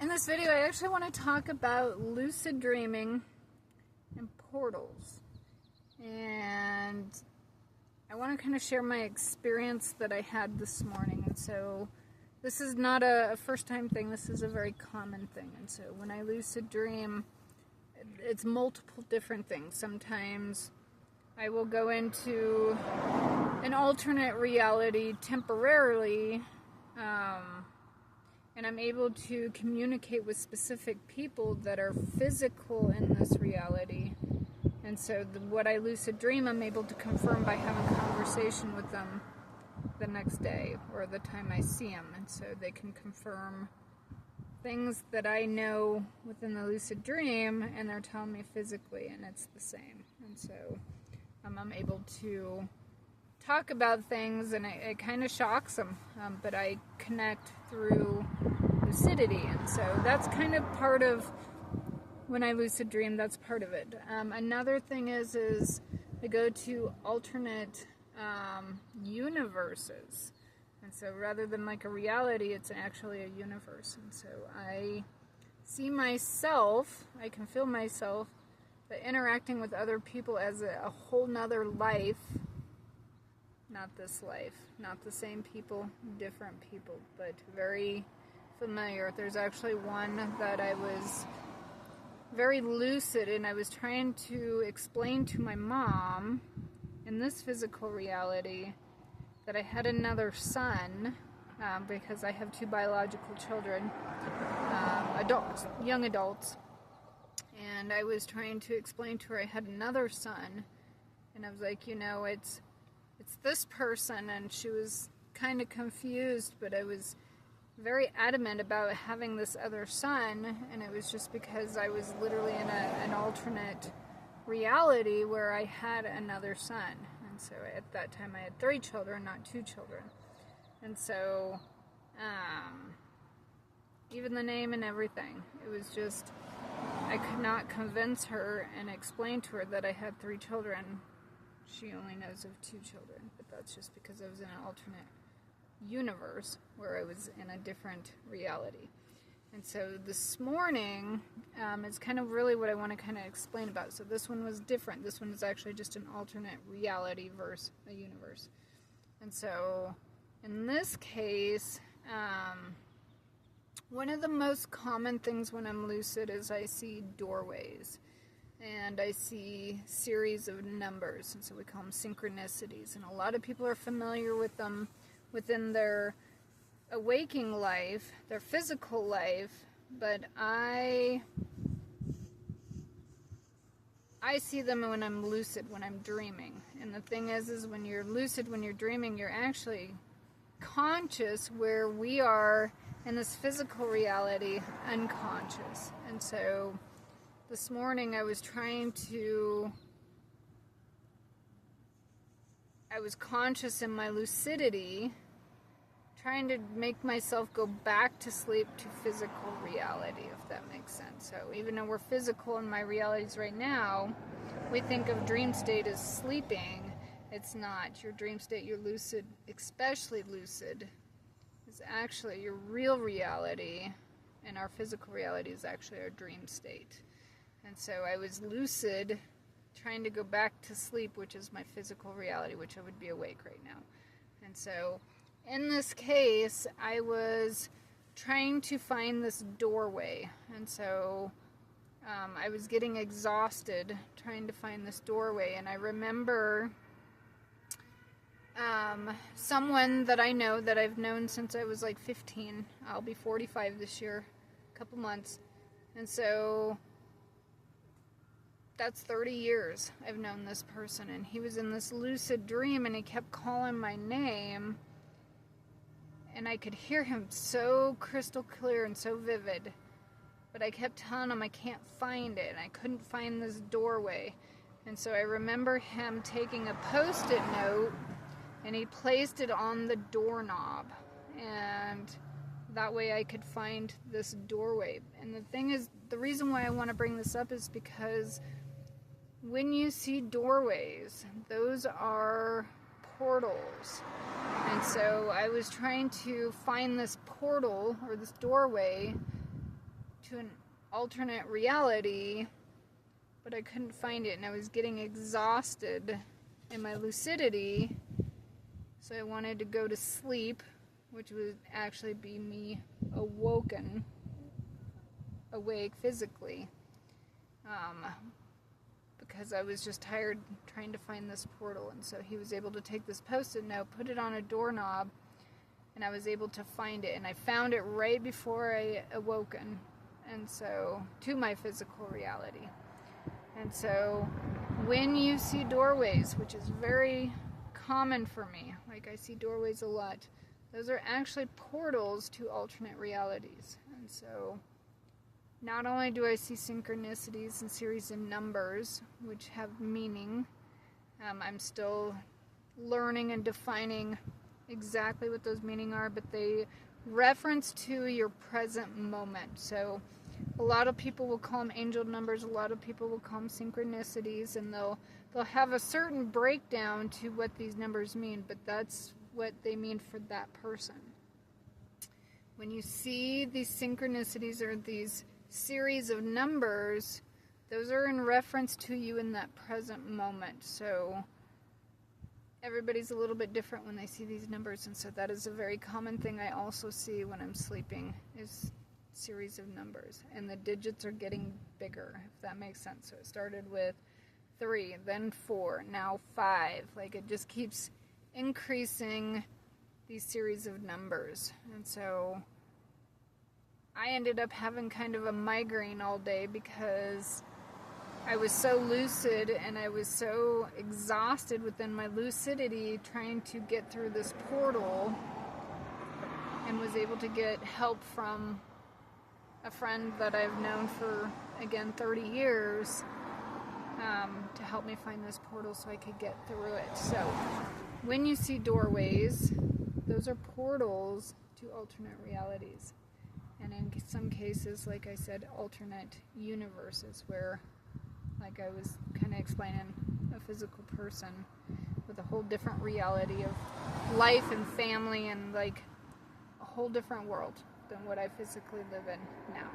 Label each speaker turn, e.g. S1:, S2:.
S1: In this video, I actually want to talk about lucid dreaming and portals. And I want to kind of share my experience that I had this morning. And so this is not a first-time thing. This is a very common thing. And so when I lucid dream, it's multiple different things. Sometimes I will go into an alternate reality temporarily, and I'm able to communicate with specific people that are physical in this reality. And so what I lucid dream, I'm able to confirm by having a conversation with them the next day or the time I see them. And so they can confirm things that I know within the lucid dream, and they're telling me physically, and it's the same. And so I'm able to talk about things, and it kind of shocks them, but I connect through lucidity. And so that's kind of part of when I lucid dream. That's part of it. Another thing is I go to alternate universes, and so rather than like a reality, it's actually a universe. And so I see myself, I can feel myself, but interacting with other people as a whole nother life. Not this life, not the same people, different people, but very familiar. There's actually one that I was very lucid, and I was trying to explain to my mom in this physical reality that I had another son, because I have two biological children, adults, young adults, and I was trying to explain to her I had another son, and I was like, it's this person, and she was kind of confused, but I was very adamant about having this other son, and it was just because I was literally in an alternate reality where I had another son. And so at that time I had 3 children, not 2 children. And so even the name and everything, it was just, I could not convince her and explain to her that I had 3 children. She only knows of 2 children, but that's just because I was in an alternate universe where I was in a different reality. And so this morning is kind of really what I want to kind of explain about. So this one was different. This one is actually just an alternate reality versus a universe. And so in this case, one of the most common things when I'm lucid is I see doorways. And I see series of numbers, and so we call them synchronicities. And a lot of people are familiar with them within their waking life, their physical life, but I see them when I'm lucid, when I'm dreaming. And the thing is when you're lucid, when you're dreaming, you're actually conscious, where we are in this physical reality unconscious. And so this morning I was conscious in my lucidity, trying to make myself go back to sleep to physical reality, if that makes sense. So even though we're physical in my realities right now, we think of dream state as sleeping. It's not. Your dream state, your lucid, especially lucid, is actually your real reality, and our physical reality is actually our dream state. And so I was lucid, trying to go back to sleep, which is my physical reality, which I would be awake right now. And so in this case, I was trying to find this doorway. And so I was getting exhausted trying to find this doorway. And I remember someone that I know, that I've known since I was like 15. I'll be 45 this year, a couple months. And so that's 30 years I've known this person, and he was in this lucid dream, and he kept calling my name, and I could hear him so crystal clear and so vivid, but I kept telling him I can't find it, and I couldn't find this doorway. And so I remember him taking a post-it note, and he placed it on the doorknob, and that way I could find this doorway. And the thing is, the reason why I want to bring this up is because when you see doorways, those are portals. And so I was trying to find this portal or this doorway to an alternate reality, but I couldn't find it, and I was getting exhausted in my lucidity, so I wanted to go to sleep, which would actually be me awake physically, because I was just tired trying to find this portal. And so he was able to take this post-it note, put it on a doorknob, and I was able to find it, and I found it right before I awoken, and so to my physical reality. And so when you see doorways, which is very common for me, like I see doorways a lot, those are actually portals to alternate realities. And so not only do I see synchronicities and series of numbers, which have meaning, I'm still learning and defining exactly what those meaning are, but they reference to your present moment. So a lot of people will call them angel numbers, a lot of people will call them synchronicities, and they'll have a certain breakdown to what these numbers mean, but that's what they mean for that person. When you see these synchronicities or these series of numbers, those are in reference to you in that present moment. So everybody's a little bit different when they see these numbers, and so that is a very common thing I also see when I'm sleeping, is series of numbers, and the digits are getting bigger, if that makes sense. So it started with 3, then 4, now 5. Like, it just keeps increasing these series of numbers. And so I ended up having kind of a migraine all day because I was so lucid and I was so exhausted within my lucidity trying to get through this portal, and was able to get help from a friend that I've known for, again, 30 years, to help me find this portal so I could get through it. So when you see doorways, those are portals to alternate realities. And in some cases, like I said, alternate universes, where, like I was kind of explaining, a physical person with a whole different reality of life and family, and like a whole different world than what I physically live in now.